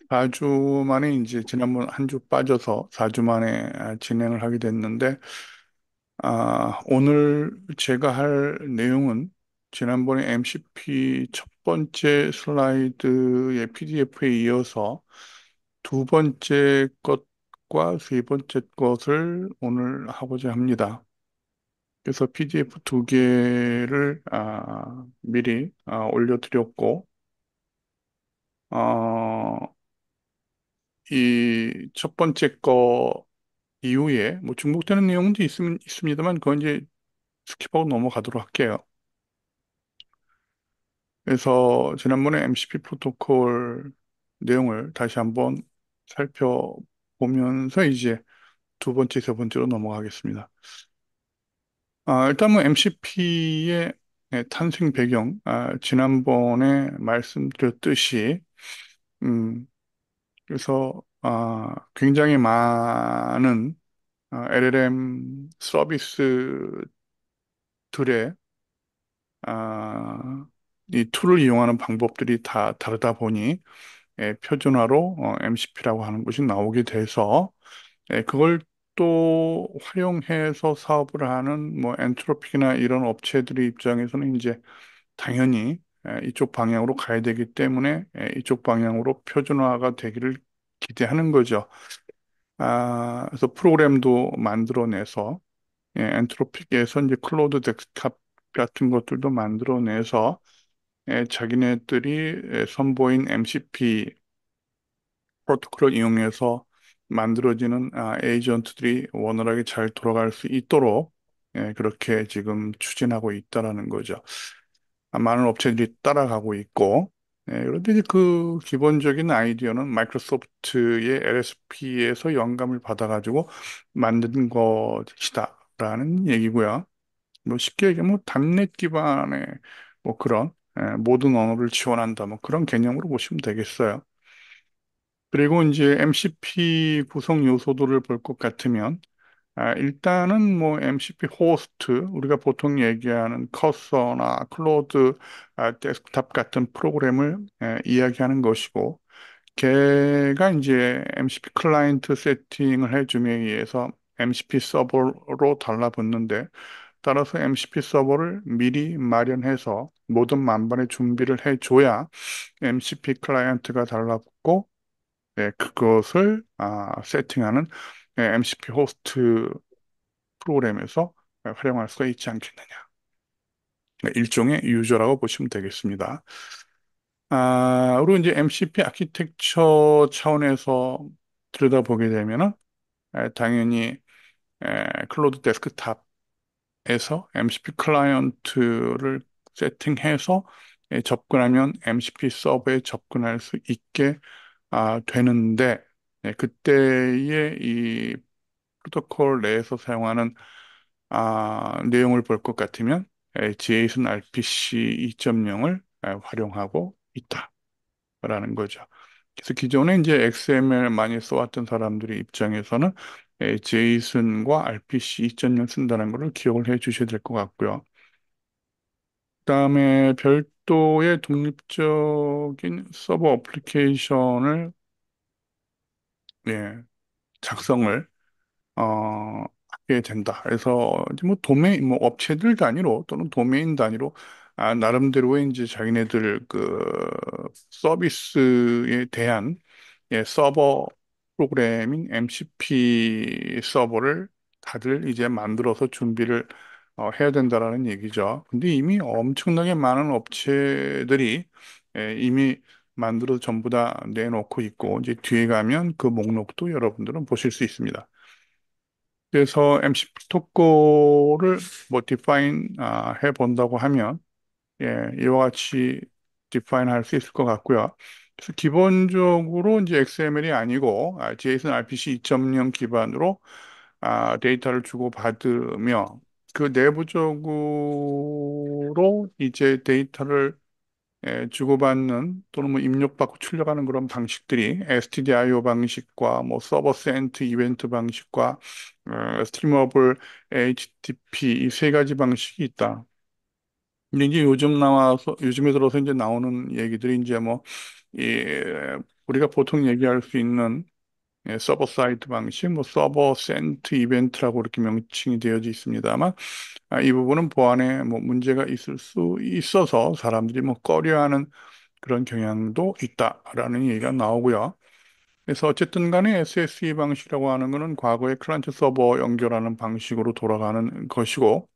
4주 만에 이제 지난번 한 주 빠져서 4주 만에 진행을 하게 됐는데, 오늘 제가 할 내용은 지난번에 MCP 첫 번째 슬라이드의 PDF에 이어서 두 번째 것과 세 번째 것을 오늘 하고자 합니다. 그래서 PDF 두 개를 미리 올려드렸고, 어, 이 첫 번째 거 이후에 뭐 중복되는 내용도 있습니다만 그건 이제 스킵하고 넘어가도록 할게요. 그래서 지난번에 MCP 프로토콜 내용을 다시 한번 살펴보면서 이제 두 번째, 세 번째로 넘어가겠습니다. 일단 뭐 MCP의 탄생 배경, 지난번에 말씀드렸듯이, 음, 그래서, 굉장히 많은 LLM 서비스들의 이 툴을 이용하는 방법들이 다 다르다 보니 표준화로 MCP라고 하는 것이 나오게 돼서 그걸 또 활용해서 사업을 하는 뭐 엔트로픽이나 이런 업체들의 입장에서는 이제 당연히 이쪽 방향으로 가야 되기 때문에 이쪽 방향으로 표준화가 되기를 기대하는 거죠. 그래서 프로그램도 만들어내서 엔트로픽에서 이제 클로드 덱스탑 같은 것들도 만들어내서 자기네들이 선보인 MCP 프로토콜을 이용해서 만들어지는 에이전트들이 원활하게 잘 돌아갈 수 있도록 그렇게 지금 추진하고 있다라는 거죠. 많은 업체들이 따라가고 있고, 그런데 이제 그 기본적인 아이디어는 마이크로소프트의 LSP에서 영감을 받아가지고 만든 것이다라는 얘기고요. 뭐 쉽게 얘기하면 뭐 답넷 기반의 뭐 그런 모든 언어를 지원한다 뭐 그런 개념으로 보시면 되겠어요. 그리고 이제 MCP 구성 요소들을 볼 것 같으면 일단은 뭐 MCP 호스트 우리가 보통 얘기하는 커서나 클로드 데스크탑 같은 프로그램을 이야기하는 것이고 걔가 이제 MCP 클라이언트 세팅을 해줌에 의해서 MCP 서버로 달라붙는데 따라서 MCP 서버를 미리 마련해서 모든 만반의 준비를 해줘야 MCP 클라이언트가 달라붙고 그것을 세팅하는 MCP 호스트 프로그램에서 활용할 수가 있지 않겠느냐. 일종의 유저라고 보시면 되겠습니다. 그리고 이제 MCP 아키텍처 차원에서 들여다보게 되면은 당연히 클로드 데스크탑에서 MCP 클라이언트를 세팅해서 접근하면 MCP 서버에 접근할 수 있게 되는데 그때의 이 프로토콜 내에서 사용하는 내용을 볼 것 같으면 JSON RPC 2.0을 활용하고 있다라는 거죠. 그래서 기존에 이제 XML 많이 써왔던 사람들의 입장에서는 JSON과 RPC 2.0 쓴다는 것을 기억을 해 주셔야 될 것 같고요. 그다음에 별도의 독립적인 서버 어플리케이션을 예, 작성을 하게 된다. 그래서 이제 뭐 도메인, 뭐 업체들 단위로 또는 도메인 단위로 나름대로의 이제 자기네들 그 서비스에 대한 서버 프로그래밍 MCP 서버를 다들 이제 만들어서 준비를 해야 된다라는 얘기죠. 근데 이미 엄청나게 많은 업체들이 이미 만들어 전부 다 내놓고 있고 이제 뒤에 가면 그 목록도 여러분들은 보실 수 있습니다. 그래서 MC 프로토콜을 뭐 디파인 해 본다고 하면 이와 같이 디파인 할 수 있을 것 같고요. 그래서 기본적으로 이제 XML이 아니고 JSON RPC 2.0 기반으로 데이터를 주고받으며 그 내부적으로 이제 데이터를 주고받는 또는 뭐 입력받고 출력하는 그런 방식들이 STDIO 방식과 뭐 서버 센트 이벤트 방식과 스트리머블 HTTP 이 세 가지 방식이 있다. 근데 이제 요즘에 들어서 이제 나오는 얘기들이 이제 뭐, 이, 우리가 보통 얘기할 수 있는 서버 사이드 방식, 뭐 서버 센트 이벤트라고 이렇게 명칭이 되어져 있습니다만, 이 부분은 보안에 뭐 문제가 있을 수 있어서 사람들이 뭐 꺼려하는 그런 경향도 있다라는 얘기가 나오고요. 그래서 어쨌든 간에 SSE 방식이라고 하는 것은 과거의 클라이언트 서버 연결하는 방식으로 돌아가는 것이고,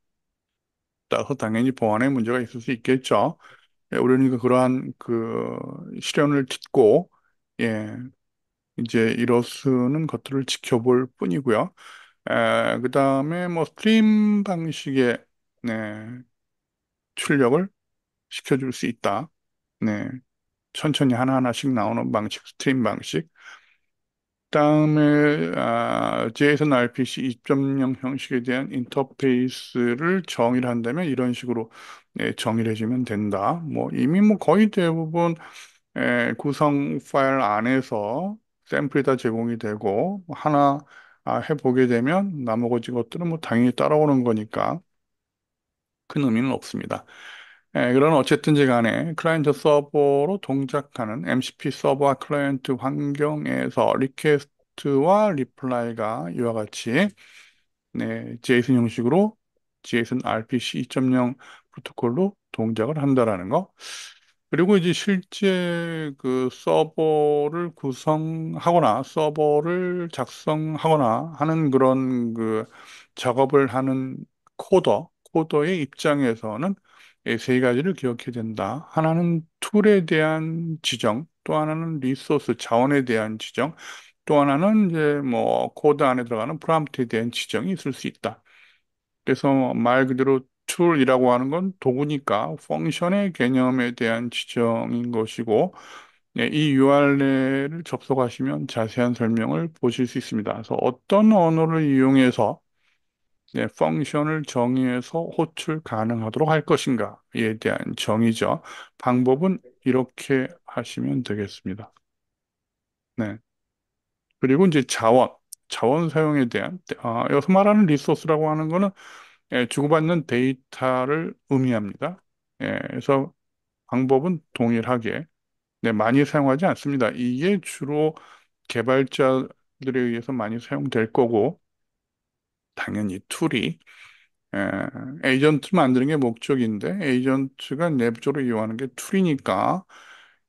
따라서 당연히 보안에 문제가 있을 수 있겠죠. 우리는 그러한 그 실현을 듣고, 예, 이제 이로서는 것들을 지켜볼 뿐이고요. 그 다음에 뭐 스트림 방식의 네, 출력을 시켜줄 수 있다. 네, 천천히 하나하나씩 나오는 방식, 스트림 방식. 그다음에 JSON RPC 2.0 형식에 대한 인터페이스를 정의를 한다면 이런 식으로 정의를 해주면 된다. 뭐 이미 뭐 거의 대부분 구성 파일 안에서 샘플이 다 제공이 되고 하나 해보게 되면 나머지 것들은 뭐 당연히 따라오는 거니까 큰 의미는 없습니다. 그런 어쨌든지 간에 클라이언트 서버로 동작하는 MCP 서버와 클라이언트 환경에서 리퀘스트와 리플라이가 이와 같이 JSON 형식으로 JSON RPC 2.0 프로토콜로 동작을 한다라는 거. 그리고 이제 실제 그 서버를 구성하거나 서버를 작성하거나 하는 그런 그 작업을 하는 코더의 입장에서는 이세 가지를 기억해야 된다. 하나는 툴에 대한 지정, 또 하나는 리소스, 자원에 대한 지정, 또 하나는 이제 뭐 코드 안에 들어가는 프롬프트에 대한 지정이 있을 수 있다. 그래서 말 그대로 툴이라고 하는 건 도구니까 펑션의 개념에 대한 지정인 것이고, 이 URL을 접속하시면 자세한 설명을 보실 수 있습니다. 그래서 어떤 언어를 이용해서 펑션을 정의해서 호출 가능하도록 할 것인가에 대한 정의죠. 방법은 이렇게 하시면 되겠습니다. 네. 그리고 이제 자원 사용에 대한, 여기서 말하는 리소스라고 하는 거는 주고받는 데이터를 의미합니다. 그래서 방법은 동일하게 많이 사용하지 않습니다. 이게 주로 개발자들에 의해서 많이 사용될 거고, 당연히 툴이 에이전트 만드는 게 목적인데, 에이전트가 내부적으로 이용하는 게 툴이니까,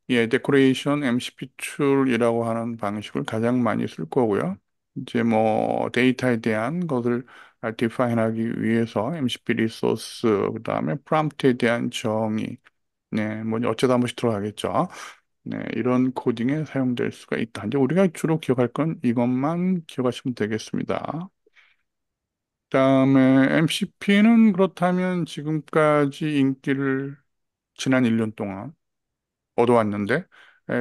데코레이션 MCP 툴이라고 하는 방식을 가장 많이 쓸 거고요. 이제 뭐 데이터에 대한 것을 디파인하기 위해서 MCP 리소스, 그다음에 프롬프트에 대한 정의, 뭐 어쩌다 한 번씩 들어가겠죠. 이런 코딩에 사용될 수가 있다. 이제 우리가 주로 기억할 건 이것만 기억하시면 되겠습니다. 그다음에 MCP는 그렇다면 지금까지 인기를 지난 1년 동안 얻어왔는데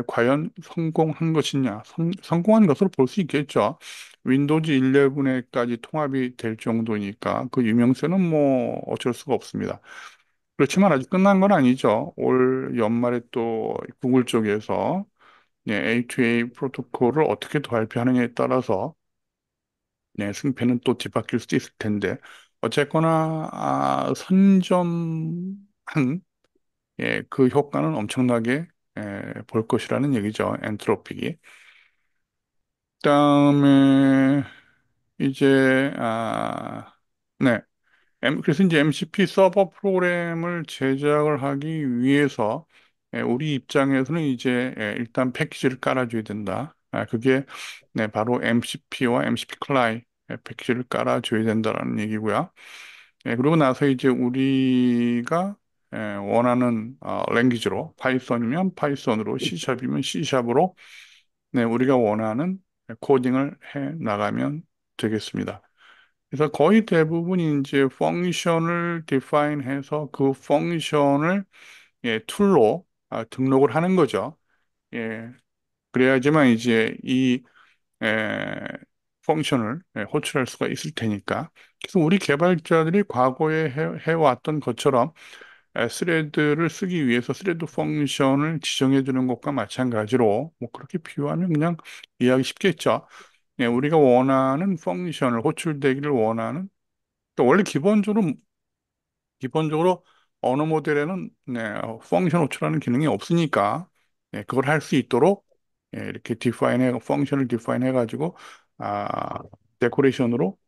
과연 성공한 것이냐? 성공한 것으로 볼 수 있겠죠. 윈도우즈 11에까지 통합이 될 정도니까 그 유명세는 뭐 어쩔 수가 없습니다. 그렇지만 아직 끝난 건 아니죠. 올 연말에 또 구글 쪽에서 A2A 프로토콜을 어떻게 더 발표하느냐에 따라서 승패는 또 뒤바뀔 수도 있을 텐데 어쨌거나 선점한 그 효과는 엄청나게 볼 것이라는 얘기죠. 엔트로픽이. 그다음에 이제 네. 그래서 이제 MCP 서버 프로그램을 제작을 하기 위해서 우리 입장에서는 이제 일단 패키지를 깔아줘야 된다. 그게 바로 MCP와 MCP 클라이 패키지를 깔아줘야 된다라는 얘기고요. 그러고 나서 이제 우리가 원하는 랭귀지로 파이썬이면 파이썬으로 C샵이면 C샵으로 우리가 원하는 코딩을 해 나가면 되겠습니다. 그래서 거의 대부분 이제 펑션을 디파인해서 그 펑션을 툴로 등록을 하는 거죠. 예, 그래야지만 이제 이 에, 펑션을 호출할 수가 있을 테니까. 그래서 우리 개발자들이 과거에 해왔던 것처럼 스레드를 쓰기 위해서 스레드 펑션을 지정해 주는 것과 마찬가지로 뭐 그렇게 비유하면 그냥 이해하기 쉽겠죠. 우리가 원하는 펑션을 호출되기를 원하는 그러니까 원래 기본적으로 언어 모델에는 펑션 호출하는 기능이 없으니까 그걸 할 수 있도록 이렇게 펑션을 디파인 해가지고, 아, 데코레이션으로,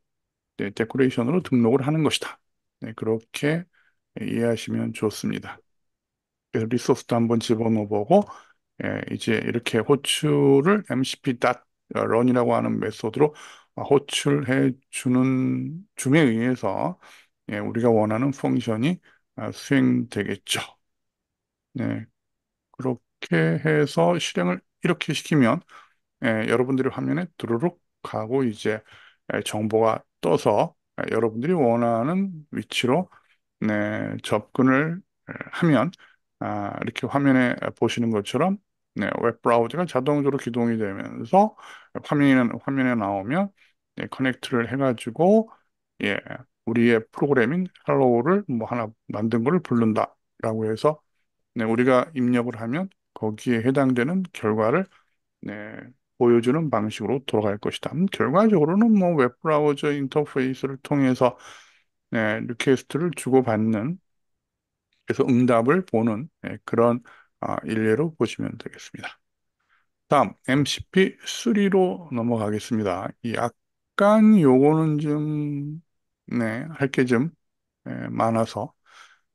데코레이션으로 등록을 하는 것이다. 네, 그렇게 이해하시면 좋습니다. 그래서 리소스도 한번 집어넣어 보고, 이제 이렇게 호출을 mcp.run이라고 하는 메소드로 호출해 주는 줌에 의해서 우리가 원하는 펑션이 수행되겠죠. 네, 그렇게 해서 실행을 이렇게 시키면 여러분들의 화면에 두루룩 가고 이제 정보가 떠서 여러분들이 원하는 위치로 접근을 하면 이렇게 화면에 보시는 것처럼 웹 브라우저가 자동적으로 기동이 되면서 화면에 나오면 커넥트를 해가지고 예, 우리의 프로그래밍 헬로우를 뭐 하나 만든 거를 부른다라고 해서 우리가 입력을 하면 거기에 해당되는 결과를 네, 보여주는 방식으로 돌아갈 것이다. 결과적으로는 뭐 웹브라우저 인터페이스를 통해서 리퀘스트를 주고받는 그래서 응답을 보는 그런 일례로 보시면 되겠습니다. 다음 MCP3로 넘어가겠습니다. 약간 요거는 좀 할 게 좀 많아서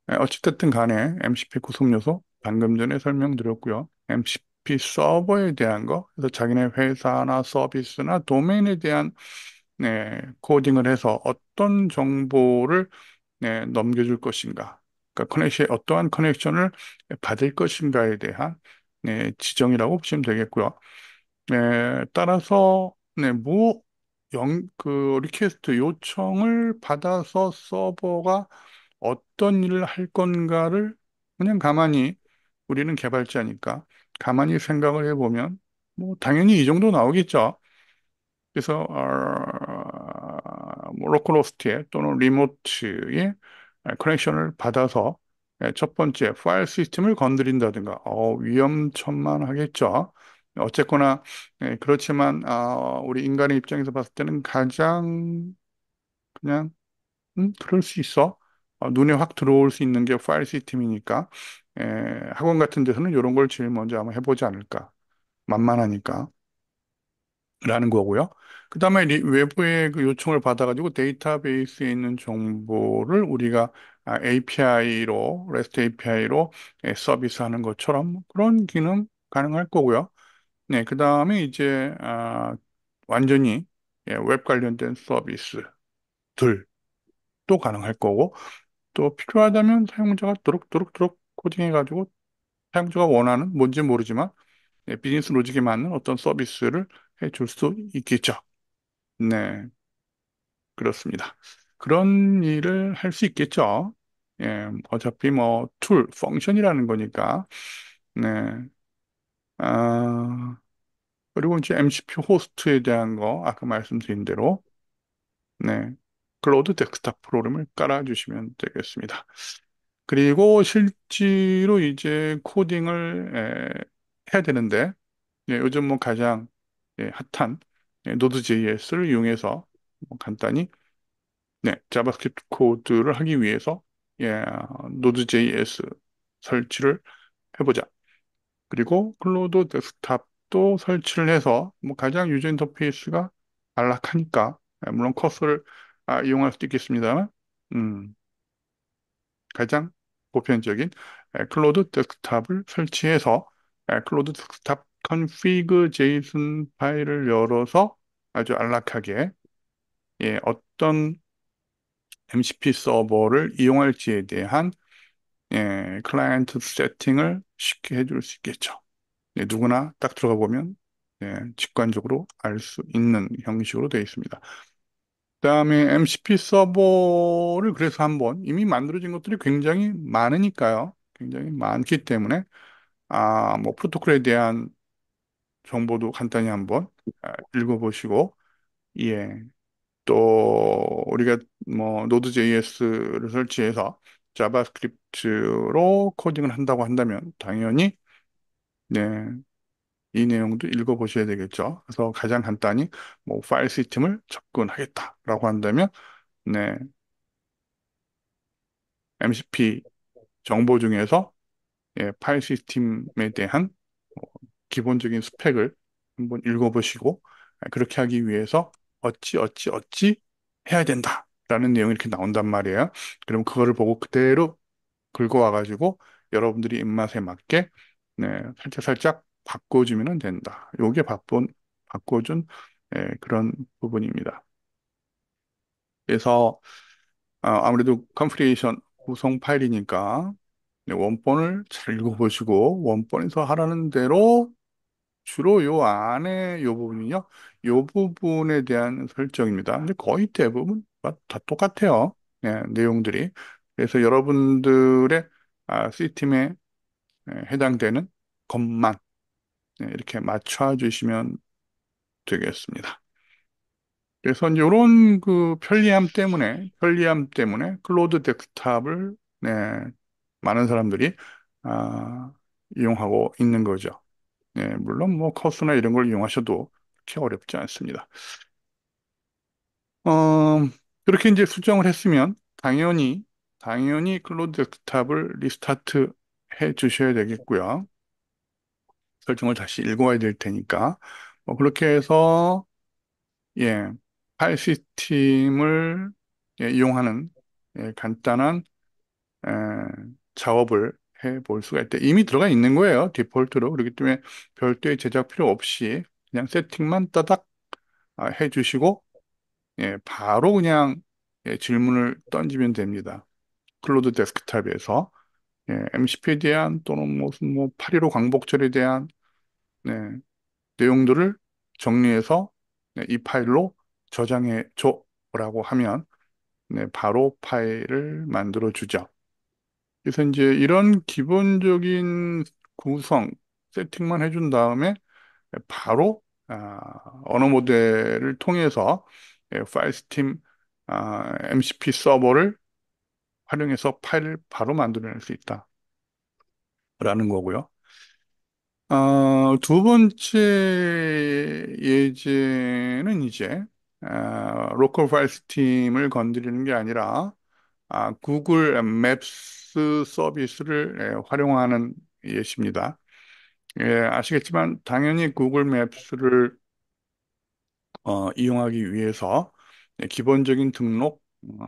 어찌됐든 간에 MCP 구성 요소 방금 전에 설명드렸고요. MCP 서버에 대한 거, 그래서 자기네 회사나 서비스나 도메인에 대한 코딩을 해서 어떤 정보를 넘겨줄 것인가, 그러니까 어떠한 커넥션을 받을 것인가에 대한 지정이라고 보시면 되겠고요. 따라서 리퀘스트 요청을 받아서 서버가 어떤 일을 할 건가를 그냥 가만히 우리는 개발자니까 가만히 생각을 해보면 뭐 당연히 이 정도 나오겠죠. 그래서 뭐 로컬호스트에 또는 리모트에 커넥션을 받아서 첫 번째 파일 시스템을 건드린다든가 위험천만하겠죠. 어쨌거나 그렇지만 우리 인간의 입장에서 봤을 때는 가장 그냥 그럴 수 있어. 눈에 확 들어올 수 있는 게 파일 시스템이니까 학원 같은 데서는 이런 걸 제일 먼저 한번 해보지 않을까. 만만하니까. 라는 거고요. 그 다음에 외부의 그 요청을 받아가지고 데이터베이스에 있는 정보를 우리가 API로, REST API로 서비스하는 것처럼 그런 기능 가능할 거고요. 네, 그 다음에 이제 완전히 웹 관련된 서비스들도 가능할 거고 또 필요하다면 사용자가 또록또록 코딩해가지고 사용자가 원하는 뭔지 모르지만 비즈니스 로직에 맞는 어떤 서비스를 해줄 수 있겠죠. 네, 그렇습니다. 그런 일을 할 수 있겠죠. 어차피 뭐 펑션이라는 거니까. 네, 아, 그리고 이제 MCP 호스트에 대한 거 아까 말씀드린 대로 네, 클로ud 데스크탑 프로그램을 깔아주시면 되겠습니다. 그리고 실제로 이제 코딩을 해야 되는데 요즘 뭐 가장 핫한 노드.js를 이용해서 뭐 간단히 자바스크립트 코드를 하기 위해서 노드.js 설치를 해보자. 그리고 클로드 데스크탑도 설치를 해서 뭐 가장 유저 인터페이스가 안락하니까 물론 커서를 이용할 수도 있겠습니다만 음, 가장 보편적인 클로드 데스크탑을 설치해서 클로드 데스크탑 config JSON 파일을 열어서 아주 안락하게 어떤 MCP 서버를 이용할지에 대한 클라이언트 세팅을 쉽게 해줄 수 있겠죠. 누구나 딱 들어가 보면 직관적으로 알 수 있는 형식으로 되어 있습니다. 그다음에 MCP 서버를 그래서 한번 이미 만들어진 것들이 굉장히 많으니까요. 굉장히 많기 때문에 뭐 프로토콜에 대한 정보도 간단히 한번 읽어보시고 예, 또 우리가 뭐 노드.js를 설치해서 자바스크립트로 코딩을 한다고 한다면 당연히 네, 이 내용도 읽어보셔야 되겠죠. 그래서 가장 간단히 뭐 파일 시스템을 접근하겠다라고 한다면 네, MCP 정보 중에서 파일 시스템에 대한 뭐 기본적인 스펙을 한번 읽어보시고 그렇게 하기 위해서 어찌 어찌 어찌 해야 된다라는 내용이 이렇게 나온단 말이에요. 그럼 그거를 보고 그대로 긁어와가지고 여러분들이 입맛에 맞게 살짝 살짝 바꿔주면 된다. 요게 바꿔준 그런 부분입니다. 그래서 아무래도 컴프리에이션 구성 파일이니까 원본을 잘 읽어보시고 원본에서 하라는 대로 주로 요 안에 요 부분이요. 요 부분에 대한 설정입니다. 근데 거의 대부분 다 똑같아요. 내용들이. 그래서 여러분들의 시스템에 해당되는 것만 이렇게 맞춰 주시면 되겠습니다. 그래서 이런 그 편리함 때문에 클로드 데스크탑을 많은 사람들이 아, 이용하고 있는 거죠. 물론 뭐 커스나 이런 걸 이용하셔도 그렇게 어렵지 않습니다. 어, 그렇게 이제 수정을 했으면 당연히 클로드 데스크탑을 리스타트 해 주셔야 되겠고요. 설정을 다시 읽어와야 될 테니까. 그렇게 해서 예, 파일 시스템을 이용하는 간단한 에, 작업을 해볼 수가 있대. 이미 들어가 있는 거예요. 디폴트로. 그렇기 때문에 별도의 제작 필요 없이 그냥 세팅만 따닥 해주시고 바로 그냥 질문을 던지면 됩니다. 클로드 데스크탑에서 MCP에 대한 또는 무슨 뭐 815 광복절에 대한 네, 내용들을 정리해서 이 파일로 저장해 줘라고 하면 바로 파일을 만들어 주죠. 그래서 이제 이런 기본적인 구성 세팅만 해준 다음에 바로 언어 모델을 통해서 파일 시스템 MCP 서버를 활용해서 파일을 바로 만들어낼 수 있다라는 거고요. 두 번째 예제는 이제 로컬 파일 시스템을 건드리는 게 아니라 구글 맵스 서비스를 활용하는 예시입니다. 아시겠지만 당연히 구글 맵스를 이용하기 위해서 기본적인 등록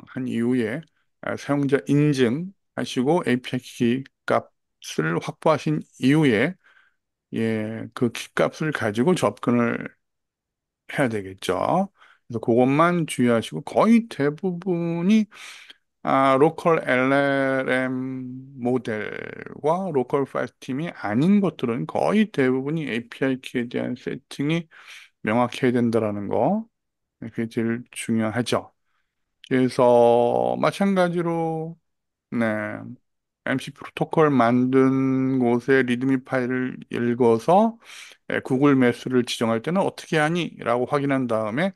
한 이후에 사용자 인증하시고 API 키 값을 확보하신 이후에 그 키값을 가지고 접근을 해야 되겠죠. 그래서 그것만 주의하시고 거의 대부분이 로컬 LLM 모델과 로컬 파일 팀이 아닌 것들은 거의 대부분이 API 키에 대한 세팅이 명확해야 된다라는 거. 그게 제일 중요하죠. 그래서 마찬가지로 네, MC 프로토콜 만든 곳에 리드미 파일을 읽어서 구글 매스를 지정할 때는 어떻게 하니? 라고 확인한 다음에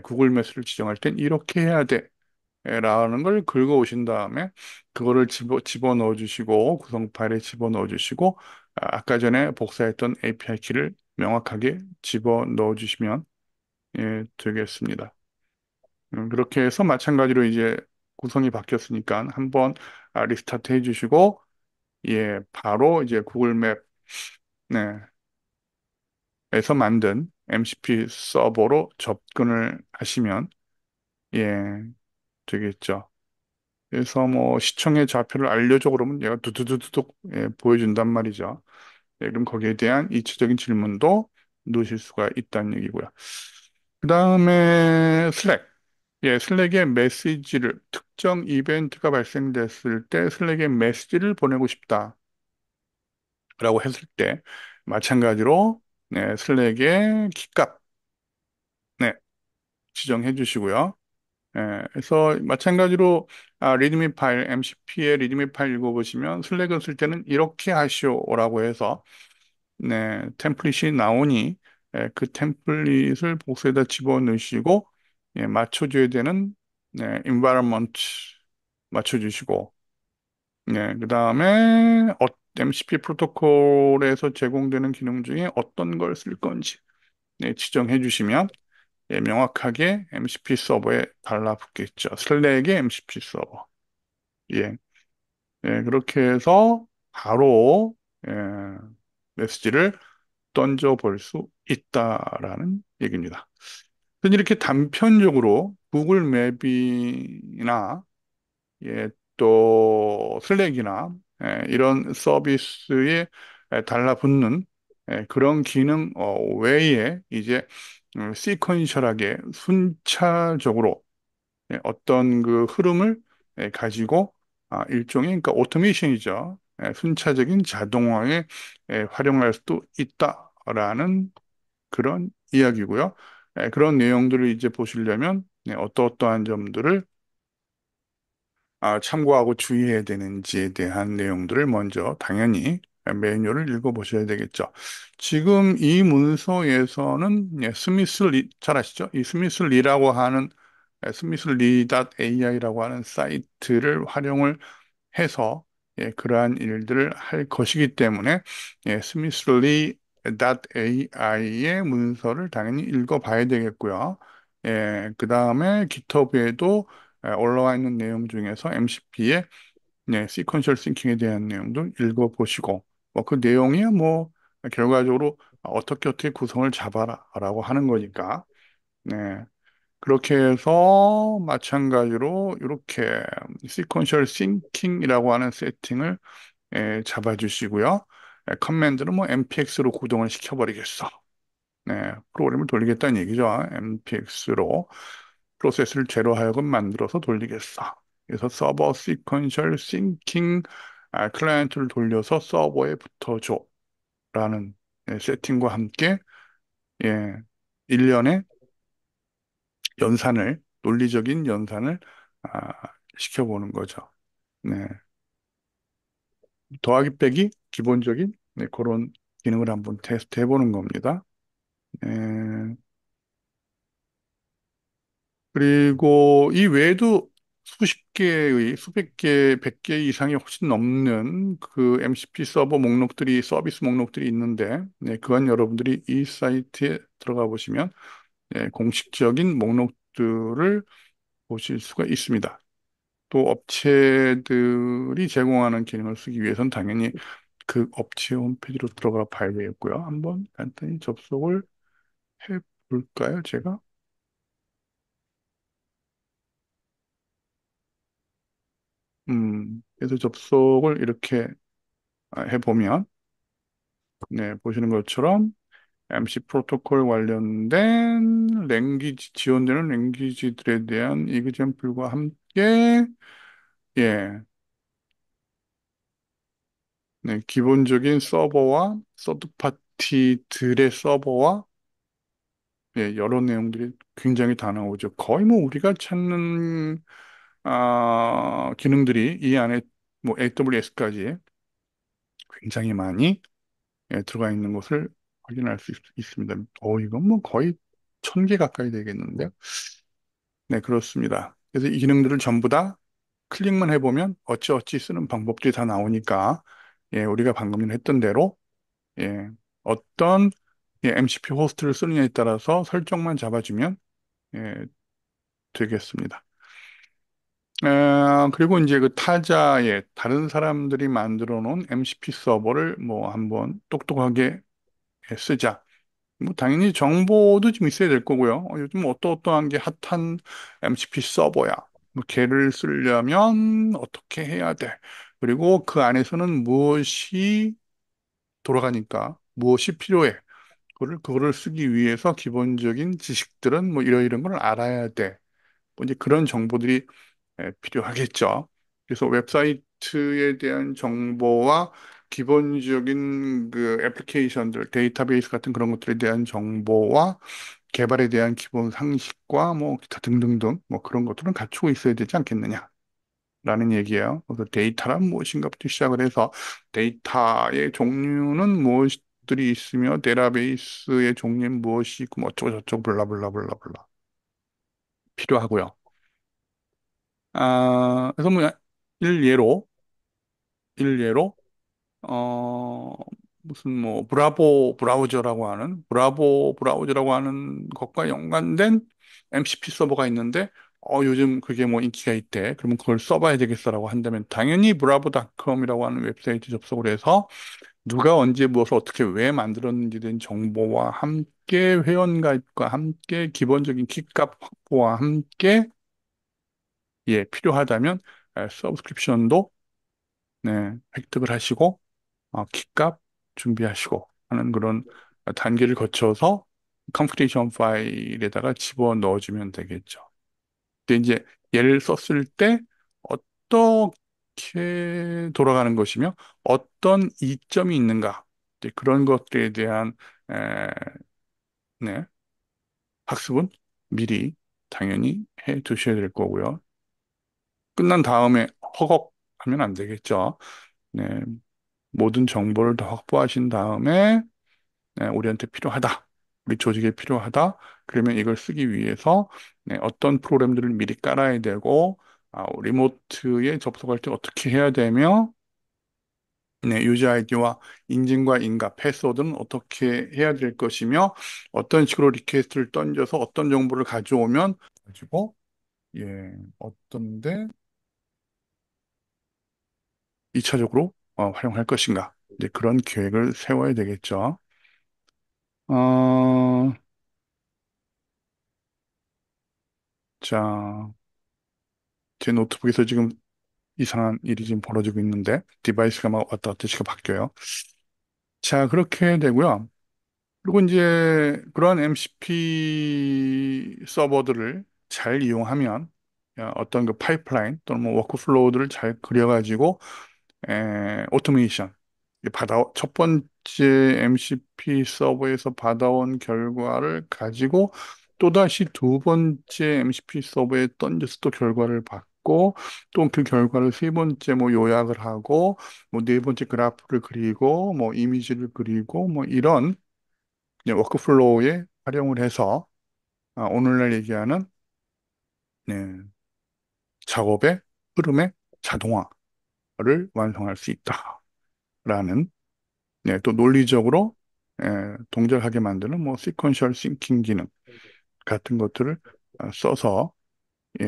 구글 매스를 지정할 땐 이렇게 해야 돼. 라는 걸 긁어 오신 다음에 그거를 집어넣어 주시고 구성 파일에 집어넣어 주시고 아까 전에 복사했던 API 키를 명확하게 집어넣어 주시면 되겠습니다. 그렇게 해서 마찬가지로 이제 구성이 바뀌었으니까 한번 리스타트 해주시고 바로 이제 구글 맵에서 만든 MCP 서버로 접근을 하시면 예 되겠죠. 그래서 뭐 시청의 좌표를 알려줘 그러면 얘가 두두두둑 보여준단 말이죠. 그럼 거기에 대한 이치적인 질문도 넣으실 수가 있다는 얘기고요. 그 다음에 슬랙. 슬랙에 메시지를 특정 이벤트가 발생됐을 때 슬랙에 메시지를 보내고 싶다라고 했을 때 마찬가지로 슬랙에 키값 지정해 주시고요. 그래서 마찬가지로 리드미 파일, MCP의 리드미 파일 읽어보시면 슬랙을 쓸 때는 이렇게 하시오라고 해서 템플릿이 나오니 그 템플릿을 복사에다 집어넣으시고 맞춰줘야 되는 environment 맞춰주시고 그 다음에 MCP 프로토콜에서 제공되는 기능 중에 어떤 걸 쓸 건지 지정해 주시면 명확하게 MCP 서버에 달라붙겠죠. 슬랙의 MCP 서버. 예, 그렇게 해서 바로 예, 메시지를 던져볼 수 있다라는 얘기입니다. 그래서 이렇게 단편적으로 구글 맵이나 예, 또 슬랙이나 이런 서비스에 달라붙는 그런 기능 외에 이제 시퀀셜하게 순차적으로 어떤 그 흐름을 가지고 일종의 그러니까 오토메이션이죠. 순차적인 자동화에 활용할 수도 있다라는 그런 이야기고요. 그런 내용들을 이제 보시려면 어떠어떠한 점들을 참고하고 주의해야 되는지에 대한 내용들을 먼저 당연히 매뉴얼을 읽어보셔야 되겠죠. 지금 이 문서에서는 스미스 리, 잘 아시죠? 이 스미스 리라고 하는 스미스 리.ai라고 하는 사이트를 활용을 해서 그러한 일들을 할 것이기 때문에 스미스 리.ai의 문서를 당연히 읽어봐야 되겠고요. 그 다음에 GitHub에도 올라와 있는 내용 중에서 MCP의 시퀀셜 싱킹에 대한 내용도 읽어보시고, 뭐 그 내용이 뭐 결과적으로 어떻게 구성을 잡아라라고 하는 거니까, 네. 그렇게 해서 마찬가지로 이렇게 시퀀셜 싱킹이라고 하는 세팅을 잡아주시고요. 커맨드는 뭐 npx로 구동을 시켜버리겠어. 프로그램을 돌리겠다는 얘기죠. npx로 프로세스를 제로 하여금 만들어서 돌리겠어. 그래서 서버 시퀀셜 싱킹 클라이언트를 돌려서 서버에 붙어줘라는 세팅과 함께 예, 일련의 논리적인 연산을 아, 시켜보는 거죠. 네. 더하기 빼기 기본적인 그런 기능을 한번 테스트 해보는 겁니다. 네. 그리고 이 외에도 수십 개의, 수백 개, 100개 이상이 훨씬 넘는 그 MCP 서버 목록들이, 서비스 목록들이 있는데, 그건 여러분들이 이 사이트에 들어가 보시면, 공식적인 목록들을 보실 수가 있습니다. 또 업체들이 제공하는 기능을 쓰기 위해서는 당연히 그 업체 홈페이지로 들어가 봐야 되겠고요. 한번 간단히 접속을 해 볼까요, 제가? 그래서 접속을 이렇게 해보면, 보시는 것처럼 MC 프로토콜 관련된 지원되는 랭귀지들에 대한 이그젠플과 함께, 예, 기본적인 서버와 서드파티들의 서버와 여러 내용들이 굉장히 다 나오죠. 거의 뭐 우리가 찾는 기능들이 이 안에 뭐 AWS까지 굉장히 많이 들어가 있는 것을 확인할 수 있습니다. 이건 뭐 거의 1000개 가까이 되겠는데요. 네, 그렇습니다. 그래서 이 기능들을 전부 다 클릭만 해보면 어찌어찌 쓰는 방법들이 다 나오니까, 우리가 방금 했던 대로, 예, 어떤 MCP 호스트를 쓰느냐에 따라서 설정만 잡아주면, 예, 되겠습니다. 그리고 이제 그 타자의 다른 사람들이 만들어 놓은 MCP 서버를 뭐 한번 똑똑하게 쓰자. 뭐 당연히 정보도 좀 있어야 될 거고요. 요즘 어떠어떠한 게 핫한 MCP 서버야. 뭐 걔를 쓰려면 어떻게 해야 돼? 그리고 그 안에서는 무엇이 돌아가니까 무엇이 필요해? 그거를 쓰기 위해서 기본적인 지식들은 뭐 이런 걸 알아야 돼. 뭐 이제 그런 정보들이 필요하겠죠. 그래서 웹사이트에 대한 정보와 기본적인 그 애플리케이션들, 데이터베이스 같은 그런 것들에 대한 정보와 개발에 대한 기본 상식과 뭐 기타 등등등 뭐 그런 것들은 갖추고 있어야 되지 않겠느냐라는 얘기예요. 그래서 데이터란 무엇인가부터 시작을 해서 데이터의 종류는 무엇들이 있으며 데이터베이스의 종류는 무엇이 있고 뭐 어쩌고 저쩌고 블라블라블라블라 필요하고요. 그래서 뭐 일예로 일예로 어 무슨 뭐 브라보 브라우저라고 하는 것과 연관된 MCP 서버가 있는데 요즘 그게 뭐 인기가 있대. 그러면 그걸 써봐야 되겠어라고 한다면 당연히 브라보닷컴이라고 하는 웹사이트 접속을 해서 누가 언제 무엇을 어떻게 왜 만들었는지 된 정보와 함께 회원가입과 함께 기본적인 키값 확보와 함께 예, 필요하다면 서브스크립션도 네, 획득을 하시고 키값 준비하시고 하는 그런 단계를 거쳐서 컴퓨테이션 파일에다가 집어 넣어주면 되겠죠. 근데 이제 얘를 썼을 때 어떻게 돌아가는 것이며 어떤 이점이 있는가 이제 그런 것들에 대한 에, 네, 학습은 미리 당연히 해 두셔야 될 거고요. 끝난 다음에 허걱하면 안 되겠죠. 네, 모든 정보를 다 확보하신 다음에 네, 우리한테 필요하다. 우리 조직에 필요하다. 그러면 이걸 쓰기 위해서 네, 어떤 프로그램들을 미리 깔아야 되고, 리모트에 접속할 때 어떻게 해야 되며, 네, 유저 아이디와 인증과 인가, 패스워드는 어떻게 해야 될 것이며, 어떤 식으로 리퀘스트를 던져서 어떤 정보를 가져오면, 가지고, 예, 어떤데 2차적으로 활용할 것인가. 이제 그런 계획을 세워야 되겠죠. 어, 자, 제 노트북에서 지금 이상한 일이 지금 벌어지고 있는데 디바이스가 막 왔다 갔다 시가 바뀌어요. 자, 그렇게 되고요. 그리고 이제 그러한 MCP 서버들을 잘 이용하면 어떤 그 파이프라인 또는 뭐 워크플로우들을 잘 그려가지고 오토메이션 첫 번째 MCP 서버에서 받아온 결과를 가지고 또다시 두 번째 MCP 서버에 던져서 또 결과를 받고 또 그 결과를 세 번째 뭐 요약을 하고 뭐 네 번째 그래프를 그리고 뭐 이미지를 그리고 뭐 이런 이제 워크플로우에 활용을 해서 오늘날 얘기하는 네, 작업의 흐름의 자동화를 완성할 수 있다라는 네, 또 논리적으로 동작하게 만드는 뭐 시퀀셜 싱킹 기능 같은 것들을 써서 예,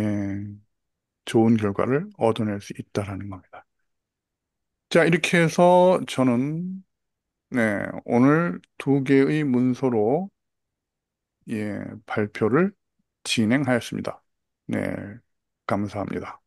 좋은 결과를 얻어낼 수 있다라는 겁니다. 자, 이렇게 해서 저는 네, 오늘 두 개의 문서로 발표를 진행하였습니다. 네, 감사합니다.